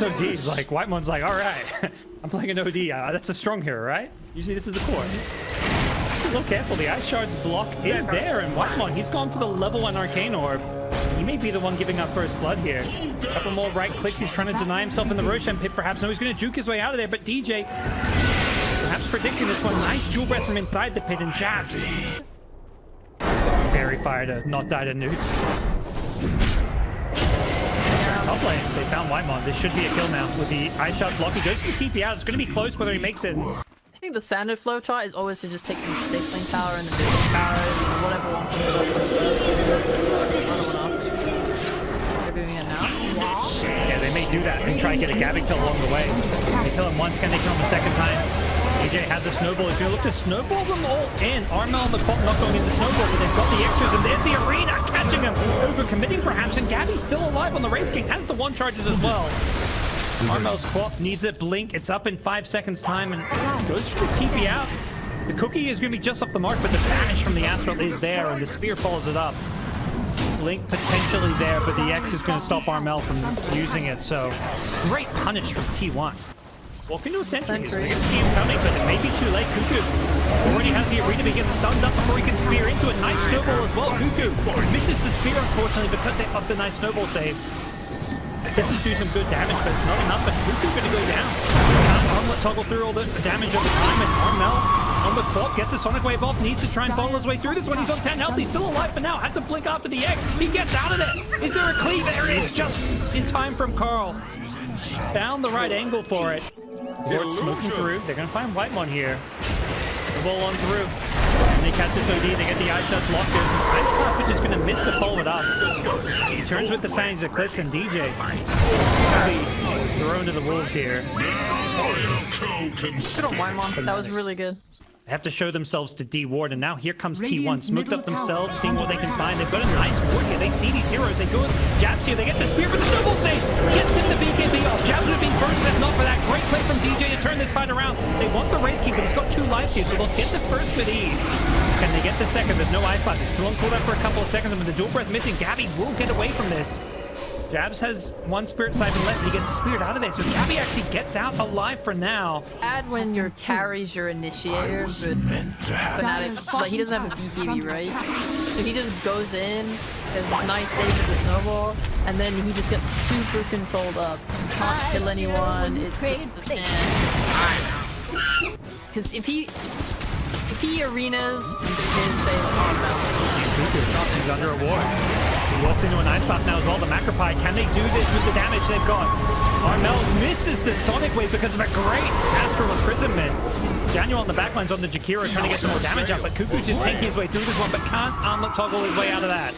this OD. He's like, Whitemon's like, all right, I'm playing an OD. That's a strong hero, right? Usually this is the core. A little careful. The Ice Shard's block is there, and Whitemon, he's gone for the level 1 Arcane Orb. He may be the one giving up first blood here. A couple more right clicks. He's trying to deny himself in the Roshan pit, perhaps. No, he's going to juke his way out of there, but DJ perhaps predicting this one. Nice jewel breath from inside the pit, and jabs. Fairy Fire to not die to newts. Top lane, they found Whitemon. This should be a kill now with the Ice Shard block. He goes for the TP out. It's going to be close whether he makes it. I think the standard flow chart is always to just take the safe lane tower and the mid lane tower and whatever one comes up. They're doing it now. Yeah, they may do that and try to get a Gabbi kill along the way. They kill him once, can they kill him a second time? AJ has a snowball. He's going to look to snowball them all in. Armel on the clock not going into snowball, but they've got the extras, and there's the arena catching him. Over-committing perhaps, and Gabby's still alive on the Wraith King. Has the 1 charges as well. Armel's clock needs a blink. It's up in 5 seconds time, and goes for the TP out. The cookie is going to be just off the mark, but the vanish from the Astral is there, and the spear follows it up. Blink potentially there, but the X is going to stop Armel from using it, so great punish from T1. Walk into a sentry, so we can see him coming, but it may be too late. Cuckoo already has the arena, but he gets stunned up before he can spear into it. Nice snowball as well. Cuckoo misses the spear, unfortunately, because of the nice snowball save. This is do some good damage, but it's not enough, but Cuckoo's going to go down. Armlet toggle through all the damage over time, and Armel on the clock gets a Sonic Wave off, needs to try and bottle his way through this one. He's on 10 health, he's still alive for now, had to blink after the X. He gets out of it. Is there a cleave? There it is, just in time from Carl. Found the right angle for it. Ward smoking through. They're going to find Whitemon here. The ball on through. And they catch this OD. They get the Ice Shots locked in. Ice Craft is just going to miss to follow it up. He turns with the Sands Eclipse, and DJ will be thrown to the wolves here. Good on Whitemon. That was really good. They have to show themselves to D-Ward, and now here comes T1. Smoked up themselves, seeing what they can find. They've got a nice ward here. They see these heroes. They go with jabs here. They get the spear for the snowball save. Gets him the BKB off. Jabs would have been first, if not for that. Great play from DJ to turn this fight around. They want the Wraith King, but he's got 2 lives here, so they'll get the first with ease. Can they get the second? There's no Ice Blast. It's still on cooldown for a couple of seconds, and with the dual breath missing, Gabbi will get away from this. Jabs has 1 Spirit Siphon left, and he gets speared out of there. So Gabbi actually gets out alive for now. Bad when your carry's your initiator, but Fnatic, like, he doesn't have a BKB, right? So he just goes in, there's this nice save with the snowball, and then he just gets super controlled up. Can't kill anyone, it's... Because if he arenas, his save on Mount. He's under a ward. He walks into an Ice Path now as well. The Macropie, can they do this with the damage they've got? Armel misses the Sonic Wave because of a great Astral Imprisonment. Daniel on the backline's on the Jakiro trying to get some more damage up, but Cuckoo's just taking his way through this one, but can't armlet toggle his way out of that.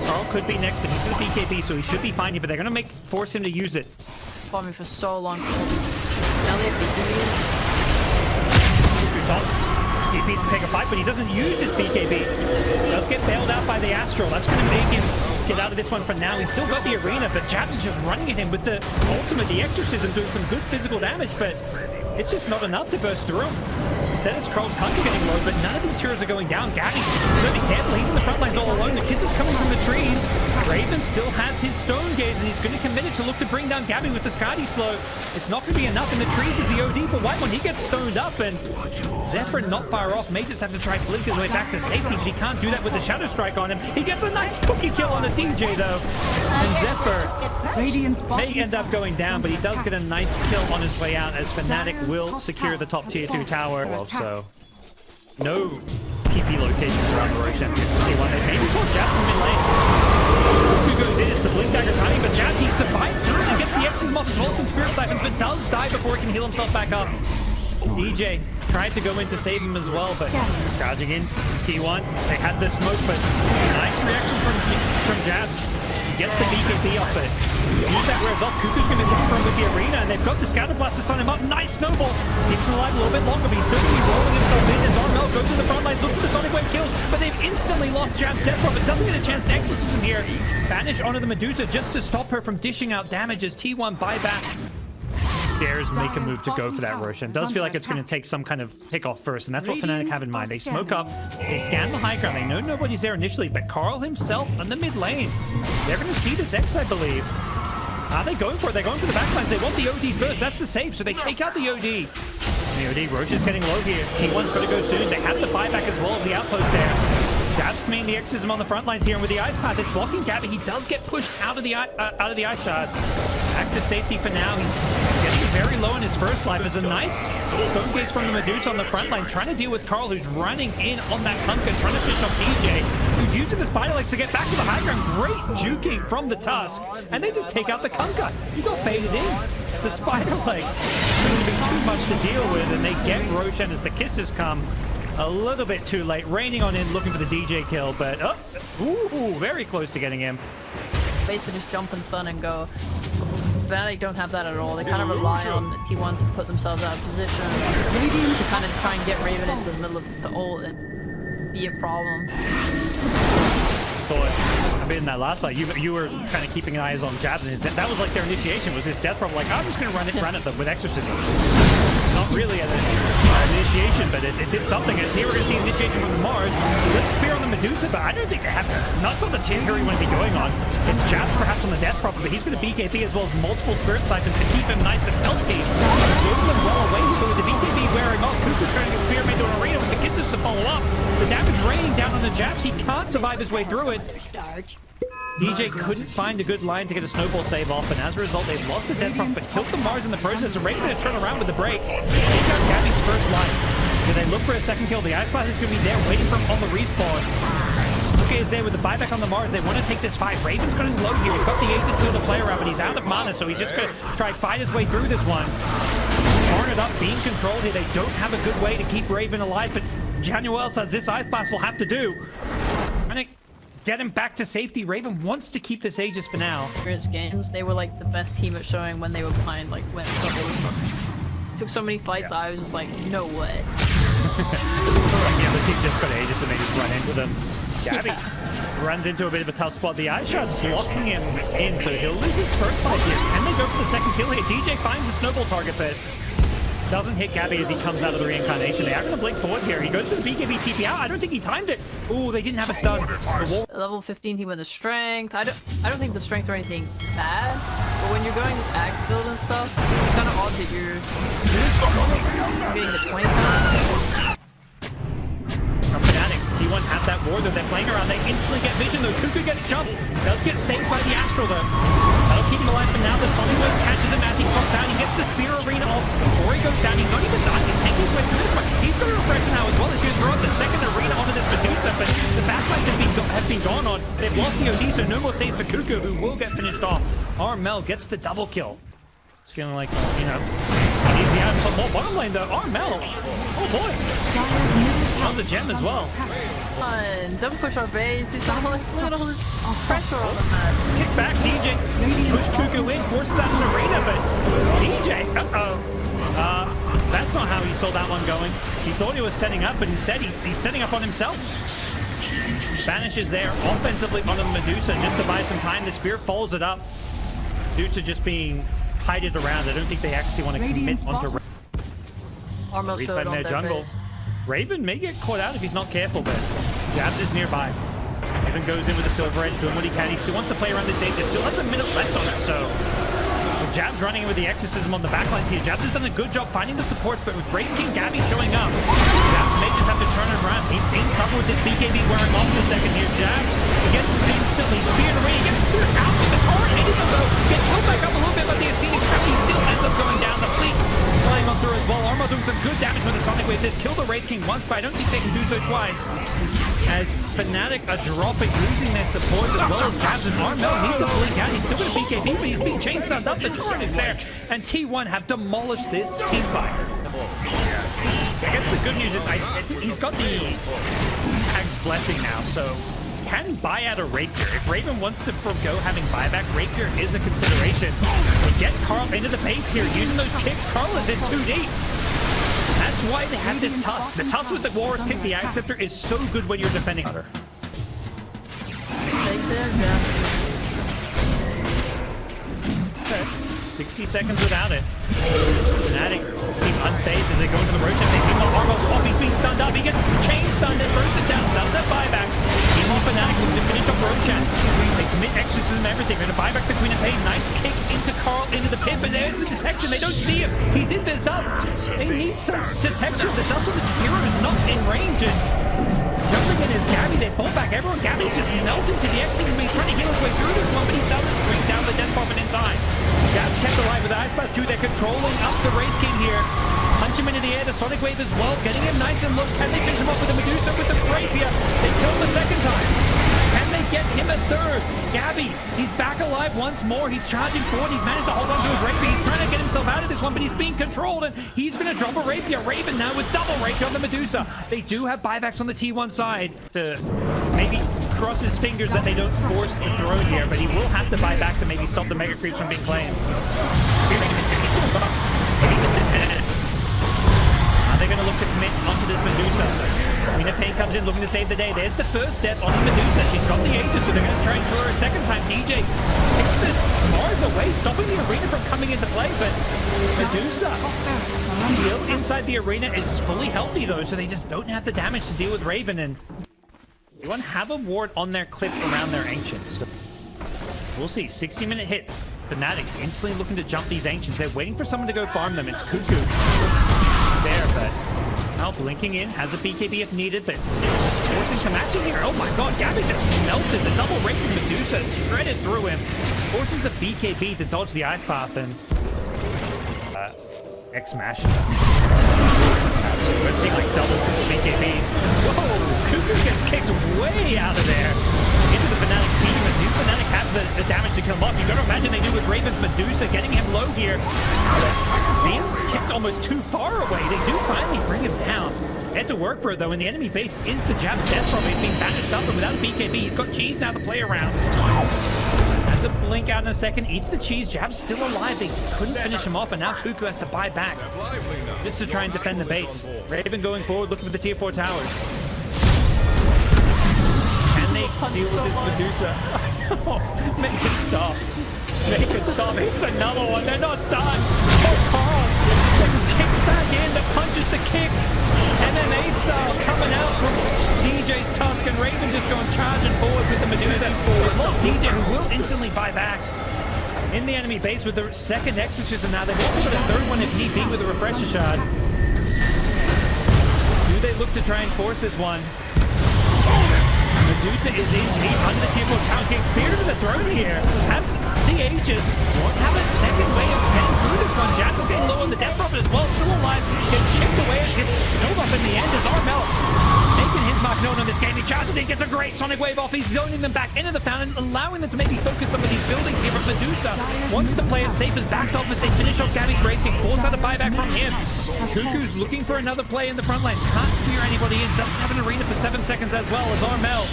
Carl could be next, but he's going to BKB, so he should be fine here, but they're going to force him to use it. Fought me for so long. Now they have BKBs. DPC to take a fight, but he doesn't use his BKB. Does get bailed out by the Astral. That's going to make him get out of this one for now. He's still got the arena, but Jabs is just running at him with the ultimate, the Exorcism, doing some good physical damage, but it's just not enough to burst through him. Instead, it's Carl's Hunter getting low, but none of these heroes are going down. Gabbi, gotta be careful. He's in the front lines all alone. The kiss is coming from the trees. Raven still has his Stone Gaze, and he's going to commit it to look to bring down Gabbi with the Skadi Slow. It's not going to be enough, and the trees is the OD for Whitemon. He gets stoned up, and Zephyr not far off. May just have to try to blink his way back to safety, but he can't do that with the Shadow Strike on him. He gets a nice cookie kill on a DJ, though. And Zephyr may end up going down, but he does get a nice kill on his way out, as Fnatic will secure the top tier 2 tower. So no TP locations around the Roshan. They maybe call Jabs in mid lane. Who goes in? It's the Blink Dagger timing, but Jabs, he survives through and gets the X's off as well, some Spirit Siphons, but does die before he can heal himself back up. DJ tried to go in to save him as well, but charging in T1. They had the smoke, but nice reaction from Jabs. Gets the BKB off it. Use that res off. Cuckoo's going to be looking for him with the arena, and they've got the Scatter Blast to sign him up. Nice snowball. Keeps him alive a little bit longer, but he's still going to be rolling himself in as Armel goes to the front lines, looks for the Sonic Wave kill, but they've instantly lost Jab's death drop. It doesn't get a chance to Exorcism here. Banish onto the Medusa just to stop her from dishing out damage as T1 buyback. Dares make a move to go for that Roshan. Does feel like it's going to take some kind of pick off first, and that's what Fnatic have in mind. They smoke up, they scan the high ground, they know nobody's there initially, but Carl himself on the mid lane. They're going to see this X, I believe. Are they going for it? They're going for the backlines. They want the OD first. That's the save, so they take out the OD. The OD, Roach is getting low here. T1's got to go soon. They have the buyback as well as the outpost there. Gab's committing the exorcism on the front lines here, and with the ice path, it's blocking Gabbi. He does get pushed out of the ice shard. Back to safety for now. He's getting very low in his first life. There's a nice stone gaze from the Medusa on the front line, trying to deal with Carl, who's running in on that Kunkka, trying to fish off DJ, who's using the spider legs to get back to the high ground. Great juking from the Tusk, and they just take out the Kunkka. You got faded in. The spider legs really be too much to deal with, and they get Roshan as the kisses come. A little bit too late. Raining on in, looking for the DJ kill, but very close to getting him. Basically just jump and stun and go. Fnatic don't have that at all. They kind of rely on T1 to put themselves out of position, to kind of try and get Raven into the middle of the ult and be a problem. I mean, in that last fight, you were kind of keeping eyes on Jabs, and that was like their initiation, was his death from like, I'm just going to run at them with exorcism. Not really an initiation, but it did something. As here we're going to see initiation from the Mars. Lit spear on the Medusa, but I don't think they have nuts on the tier he want to be going on. It's Jabs perhaps on the death prop, but he's going to BKB as well as multiple spirit siphons to keep him nice and healthy. Zoom them well away, so with the BKB wearing off, Kuku's turning his spear into an arena with the kisses to follow up. The damage raining down on the Jabs. He can't survive his way through it. DJ couldn't find a good line to get a snowball save off, and as a result, they've lost the death prop, but killed the Mars in the process. So Raven going to turn around with the break. They got Gabbi's first life. Do they look for a second kill? The ice path is going to be there waiting for him on the respawn. Okay, is there with the buyback on the Mars. They want to take this fight. Raven's going to low here. He's got the 8 to steal the player out, but he's out of mana, so he's just going to try to fight his way through this one. Torn it up, being controlled here. They don't have a good way to keep Raven alive, but Januel says this ice blast will have to do. And get him back to safety. Raven wants to keep this Aegis for now. Experience games, they were like the best team at showing when they were behind, like when something took so many fights that I was just like, no way. Yeah, the team just got Aegis and they just run into them. Gabbi runs into a bit of a tough spot. The ice shard's blocking him in, so he'll lose his first side here. Can they go for the second kill here? DJ finds a snowball target, but doesn't hit Gabbi as he comes out of the reincarnation. They are going to blink forward here. He goes to the BKB TP out. I don't think he timed it. Ooh, they didn't have a stun. Level 15, he went the strength. I don't think the strength or anything bad, but when you're going this axe build and stuff, it's kind of odd that you're getting the 20 pound. From Fnatic, T1 have that ward that they're playing around. They instantly get vision though. Kuku gets jumped. Does get saved by the Astral though. That'll keep him alive for now. The Sonic Wave catches him as he pops out. He gets the Spear Arena off before he goes down. He's not even done. He's taking his way through this one. He's going to refresh now as well as he's throw the second arena onto this Medusa, but the backlines have been gone on. They've lost the OD, so no more saves for Kuku, who will get finished off. Armel gets the double kill. It's feeling like, you know, he needs the out some more bottom lane though. Armel, oh boy. Found the gem as well. Double push our base. Look at all this pressure on the map. Kick back, DJ. Push Kuku in, forces out an arena, but DJ, that's not how he saw that one going. He thought he was setting up, but instead he's setting up on himself. Banishes there offensively on the Medusa just to buy some time. The spear follows it up. Medusa just being hided around. I don't think they actually want to commit onto Armel showed on their jungle. Base. Raven may get caught out if he's not careful, but Jabs is nearby. Raven goes in with the Silver Edge, doing what he can. He still wants to play around this 8. There still has a minute left on it, so Jabs running in with the exorcism on the backlines here. Jabs has done a good job finding the supports, but with Raven King Gabbi showing up, Jabs may just have to turn it around. He's in trouble with this BKB wearing off for a second here. Jabs gets instantly speared away. He gets speared out with the torrent, hitting him though. Gets held back up a little bit by the Ascenic trap. He still ends up going down. The fleet flying on through as well. Armor doing some good damage with the Sonic Wave. They've killed the Wraith King once, but I don't think they can do so twice. As Fnatic are dropping, losing their supports as well as Jabs, and Armel needs to blink out. He's still going to BKB, but he's being chain stunned up. The torrent is there, and T1 have demolished this team fight. I guess the good news is I think he's got the Hag's Blessing now, so can buy out a Rapier. If Raven wants to forgo having buyback, Rapier is a consideration. But get Carl into the base here, using those kicks. Carl is in too deep. That's why they have this Tusk. The Tusk with the Warrior's Kick, the Axe Scepter, is so good when you're defending her. Okay. 60 seconds without it. Fnatic seem unfazed as they go into the Roshan. They keep on Armo's off. He's being stunned up. He gets chain stunned and burns it down. Does that buyback. Team on Fnatic looking to finish off Roshan. They commit exorcism, everything. They're gonna buy back the Queen of Pain. Nice kick into Carl, into the pit, but there's the detection. They don't see him. He's in this up. They need some detection. That's also the hero is not in range. And jumping in is Gabbi. They pull back everyone. Gabbi's just melted to the exorcism. He's trying to heal his way through this one, but he doesn't bring down the death bomb in time. Gab's kept alive with Ice Path 2. They're controlling up the Wraith King here. Punch him into the air, the Sonic Wave as well, getting him nice and low. Can they finish him off with the Medusa with the Rapier? They kill him a second time. Can they get him a third? Gabbi, he's back alive once more. He's charging forward. He's managed to hold on to his Rapier. He's trying to get himself out of this one, but he's being controlled, and he's going to drop a Rapier. Raven now with double Rapier on the Medusa. They do have buybacks on the T1 side to maybe cross his fingers that they don't force the throne here, but he will have to buy back to maybe stop the Mega Creeps from being claimed. They're going to look to commit onto this Medusa. Queen of Pain comes in looking to save the day. There's the first death on the Medusa. She's got the Aegis, so they're going to try and kill her a second time. DJ takes the Mars away, stopping the arena from coming into play, but Medusa still inside the arena is fully healthy though, so they just don't have the damage to deal with Raven, and they won't have a ward on their clip around their Ancients. So we'll see. 60-minute hits. Fnatic instantly looking to jump these Ancients. They're waiting for someone to go farm them. It's Cuckoo there, but now blinking in, has a BKB if needed, but forcing some action here. Oh my god, Gabbi just melted. The double rate from Medusa shredded through him. Forces the BKB to dodge the Ice Path, and X-Smash. We're seeing like double BKBs. Whoa, Cuckoo gets kicked way out of there into the Fnatic team, and do Fnatic have the damage to kill him off? You gotta imagine they do with Raven's Medusa, getting him low here. Being kicked almost too far away. They do finally bring him down. They had to work for it though, and the enemy base is the Jab's death from it being banished up, and without a BKB, he's got cheese now to play around. Has a blink out in a second, eats the cheese. Jab's still alive. They couldn't finish him off, and now Cuckoo has to buy back just to try and defend the base. Raven going forward, looking for the tier 4 towers. Can they deal with this Medusa? Make it stop. Make it stop. Here's another one. They're not done. Oh, Carl. They're kicked back in. The punches, the kicks. MMA style coming out from DJ's tusk, and Raven just going charging forward with the Medusa. They've lost DJ, who will instantly buy back in the enemy base with the second Exorcism now. They've also got a third one if need be with a Refresher Shard. Do they look to try and force this one? Medusa is in deep under the tier 4 tower. Getting speared to the throne here. Has the Aegis. Won't have a second way of getting through this one. Jab is getting low on the death prophet as well. Still alive. Gets chipped away. Gets killed off in the end as Armel making his mark known on this game. He charges in, gets a great Sonic Wave off. He's zoning them back into the fountain, allowing them to maybe focus some of these buildings here. But Medusa wants to play it safe as backed off as they finish off Gabbi's Wraith King. Force out a buyback from him. Cuckoo's looking for another play in the front lanes. Can't spear anybody in. Doesn't have an arena for 7 seconds as well as Armel.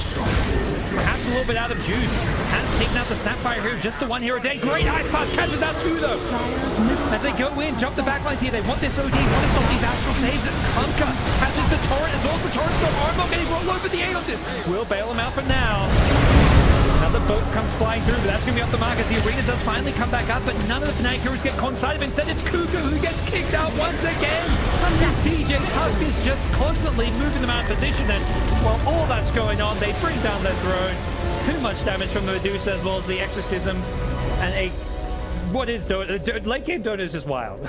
Perhaps a little bit out of juice. Has taken out the Snapfire here. Just the one here a day. Great Ice Path. Catches out two though. As they go in, jump the backlines here. They want this OD. Want to stop these astral saves. Hunka catches the torrent as well as the torrent. So Armel getting rolled over the Aeontis. We'll bail him out for now. Another boat comes flying through, but that's going to be off the mark as the arena does finally come back up, but none of the Fnatic heroes get caught inside of it. Instead, it's Cuckoo who gets kicked out once again. This DJ Tusk is just constantly moving them out of position, and while all that's going on, they bring down their throne. Too much damage from the Medusa as well as the Exorcism, and what is Dota? Late game Dota is just wild.